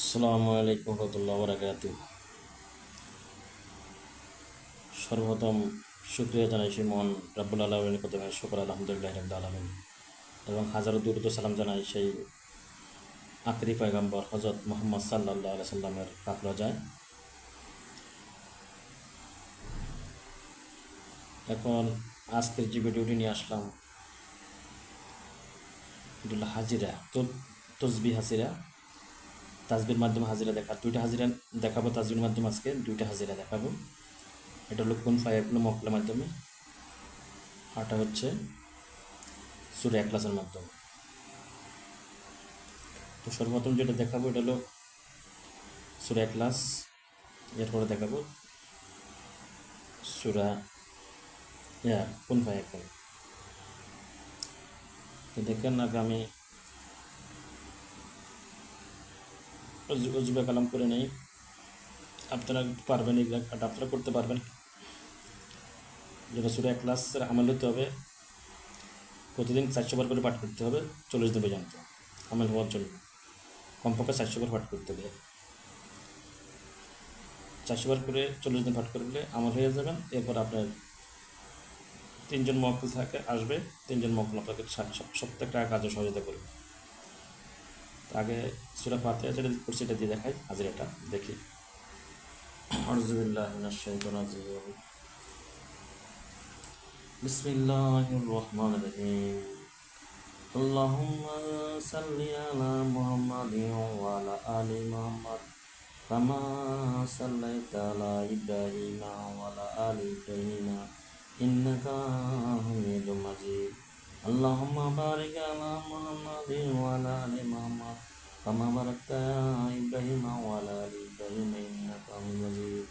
আসসালামু আলাইকুম রহমতুল্লাহ বারাকাতু। সর্বপ্রথম শুকরিয়া জানাই সেই মহান রাব্বুল আলামিনের প্রথমে শুকর আলহামদুলিল্লাহ রাব্বিল আলামিন, এবং হাজারো দুরূদ ও সালাম জানাই সেই আখেরি পয়গম্বর হযরত মুহাম্মদ সাল্লাল্লাহু আলাইহি সাল্লামের পাক রোজায়। এখন আজকের যে ভিডিওটি নিয়ে আসলাম এটা হলো হাজিরা, তসবিহ হাজিরা, তাসবির মাধ্যমে হাজিরা দেখা, দুইটা হাজিরা দেখাবো। তাসবির মাধ্যমে আজকে দুইটা হাজিরা দেখাবো। এটা হলো কোন ফায়াকুল মকলের মাধ্যমে, আরটা হচ্ছে সূরা ইখলাসের মাধ্যমে। তো সর্বপ্রথম যেটা দেখাবো এটা হলো সূরা ইখলাস, এরপরে দেখাবো সূরা কোন ফায়াকুল। তো দেখেন, আগে আমি অজুবে কালাম করে নেই। আপনারা পারবেন, এগুলো আপনারা করতে পারবেন। যেটা সূরা ইখলাসের আমল হতে হবে, প্রতিদিন 400 বার করে পাঠ করতে হবে 40 দিন পর্যন্ত আমল হওয়ার জন্য। কমপক্ষে 400 বার পাঠ করতে হবে। 400 বার করে 40 দিন পাঠ করলে আমল হয়ে যাবেন। এরপর আপনার 3জন মুয়াক্কিল আসবে, 3জন মুয়াক্কিল আপনাকে প্রত্যেকটা কাজে সহযোগিতা করবে। আগে সূরা ফাতিহা যেটা করছি এটা দিয়ে দেখাই, হাজিরাটা দেখি। আউযু বিল্লাহি মিনাশ শাইতানির রাজিম। বিসমিল্লাহির রহমানির রহিম। আল্লাহুম্মা সাল্লি আলা মুহাম্মাদিন ওয়া আলা আলি মুহাম্মাদ কামা সাল্লাইতা আলা ইব্রাহিম ওয়া আলা আলি ইব্রাহিম ইন্নাকা হামিদুম মাজিদ। আল্লাহুম্মা বারিক আলা মুহাম্মাদিন ওয়া আলা আলি মুহাম্মাদ কামা বারাকতা আলা ইব্রাহিম ওয়া আলা আলি ইব্রাহিম ইন্নাকা হামিদুম মাজিদ।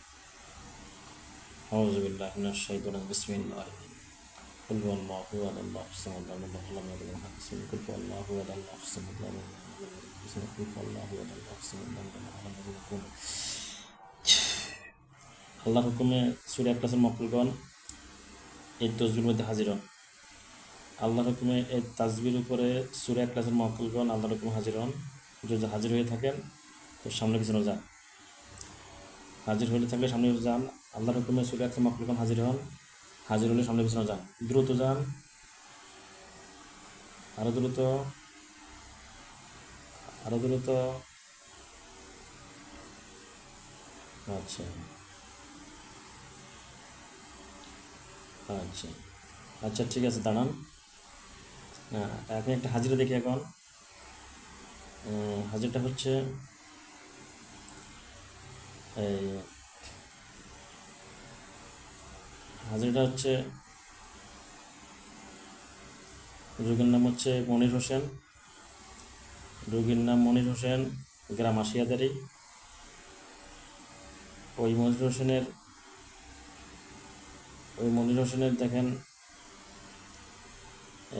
আউযু বিল্লাহি মিনাশ শাইতানির বিসমিল্লাহির قل هو الله احد الله الصمد لم يلد ولم يولد ولم يكن له كفوا احد. قل هو الله احد الله الصمد لم يلد ولم يولد. قل هو الله احد الله الصمد لم يلد ولم يولد ولم يكن له। আল্লাহর হুকুমে সূরা ইখলাসের মক্কেলগণ এই তসবির মধ্যে হাজির হন। আল্লাহর হুকুমে এই তাসবির উপরে সূরা ইখলাসের মক্কেলগণ আল্লাহর হুকুমে হাজির হন। যদি হাজির হয়ে থাকেন তো সামনে পিছনে যান, হাজির হয়ে থাকলে সামনে যান। আল্লাহর হুকুমে সূরা ইখলাসের মক্কেলগণ হাজির হন, হাজির হলে সামনে পিছনে যান, দ্রুত যান, আরো দ্রুত, আরো দ্রুত। আচ্ছা আচ্ছা আচ্ছা, ঠিক আছে, দাঁড়ান। এখন একটা হাজিরা দেখি। এখন হাজিরটা হচ্ছে এই হাজিরটা হচ্ছে রোগীর নাম হচ্ছে মনির হোসেন। রোগীর নাম মনির হোসেন, গ্রাম আশিয়াদারি। ওই মনির হোসেনের দেখেন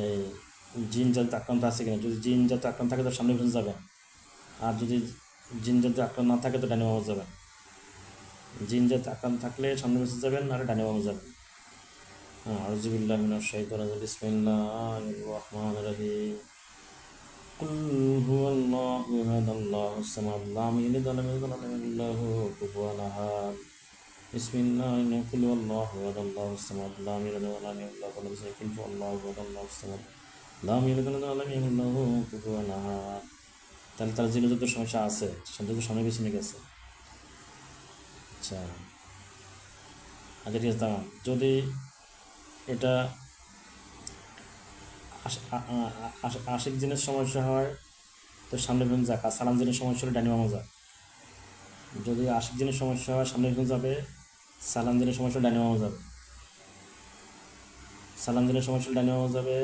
এই জিন জাত আক্রান্ত আছে কিনা। যদি জিন জাত আক্রান্ত থাকে তো সামনে পিছনে যাবেন, আর যদি জিন জাত আক্রান্ত না থাকে তো ডানে বামে যাবেন। জিন জাত আক্রান্ত থাকলে সামনে পিছনে যাবেন, আর ডানে বামে যাবেন। আউযু বিল্লাহি মিনাশ শাইতানির রাজিম। বিসমিল্লাহির রহমানির রহিম। কুল হুয়াল্লাহু আহাদ আল্লাহুস সামাদ লাম ইয়ালিদ ওয়া লাম ইউলাদ ওয়া লাম ইয়াকুল লাহু কুফুয়ান আহাদ। বিসমিল্লাহির কুল হুয়াল্লাহু আহাদ আল্লাহুস সামাদ লাম ইয়ালিদ ওয়া লাম ইউলাদ ওয়া লাম ইউলাদ ওয়া লাম ইউলাদ ওয়া লাম ইউলাদ লাম ইয়ালিদ ওয়া লাম ইউলাদ ওয়া লাম ইয়াকুল লাহু কুফুয়ান আহাদ। তাহলে তার জিনে যত সমস্যা আছে সেটা তো সামনে পিছনে গেছে। আচ্ছা, আগে ঠিক আছে, দাঁড়ান। যদি এটা আশিক জিনের সমস্যা হয় তো সামনে পিছনে যাক, আর সালাম জিনের সমস্যা হলে ডানি বামে যাক। যদি আশিক জিনের সমস্যা হয় সামনে পিছনে যাবে, সালাম জিনের সমস্যা হলে ডানি বামে যাবে। সালাম জিনের সমস্যা হলে ডানি বামে যাবে।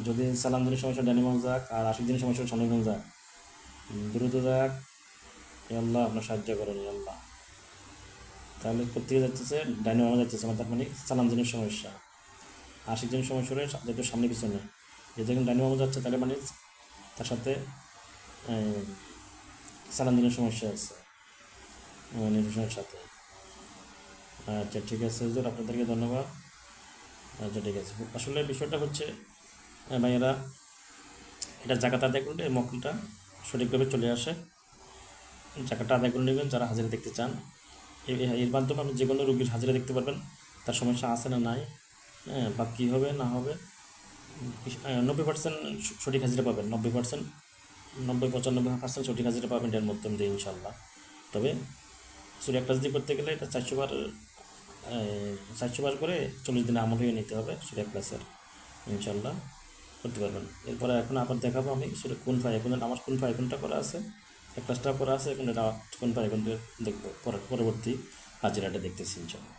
যদি সালাম দিনের সমস্যা ডানি বামে যাক, আর আশিক দিনের সমস্যা সামনে পিছনে যাক, দ্রুত যাক। আল্লাহ আপনার সাহায্য করেন আল্লাহ। তাহলে কোথেকে যাচ্ছে? ডাইনি বামে যাচ্ছে না, তার মানে সালাম দিনের সমস্যা। আশিক দিনের সমস্যা হলে যেহেতু সামনে পিছনে, যেহেতু এখন ডাইনি বামে যাচ্ছে তাহলে মানে তার সাথে সালাম দিনের সমস্যা আছে নির্দেশনের সাথে। আচ্ছা, ঠিক আছে হুজুর, আপনাদেরকে ধন্যবাদ। আচ্ছা, ঠিক আছে। আসলে বিষয়টা হচ্ছে ভাইয়েরা, এটা জাকাত আদায় করলে মক্কেলটা সঠিকভাবে চলে আসে, টাকাটা আদায় করে নেবেন যারা হাজিরা দেখতে চান। এর মাধ্যমে আপনি যে কোনো রুগীর হাজিরা দেখতে পারবেন, তার সমস্যা আছে না নাই, হ্যাঁ, বা কী হবে না হবে। 90% সঠিক হাজিরা পাবেন, 90%, 95-95% সঠিক হাজিরা পাবেন এর মাধ্যমে দিয়ে ইনশাল্লাহ। তবে সূরা ইখলাস দিয়ে করতে গেলে এটা 400 বার করে 40 দিনে আমল হয়ে নিতে হবে সূরা ইখলাসের, ইনশাল্লাহ করতে পারবেন। এরপরে এখন আবার দেখাবো আমি সূরা কুন ফায়াকুনের নামাজ, কুন ফায়াকুনটা করা আছে, ইখলাসটা করা আছে, এখন এটা কুন ফায়াকুন দেখবো পরবর্তী হাজিরাটা দেখতেছি ইনশাল্লাহ।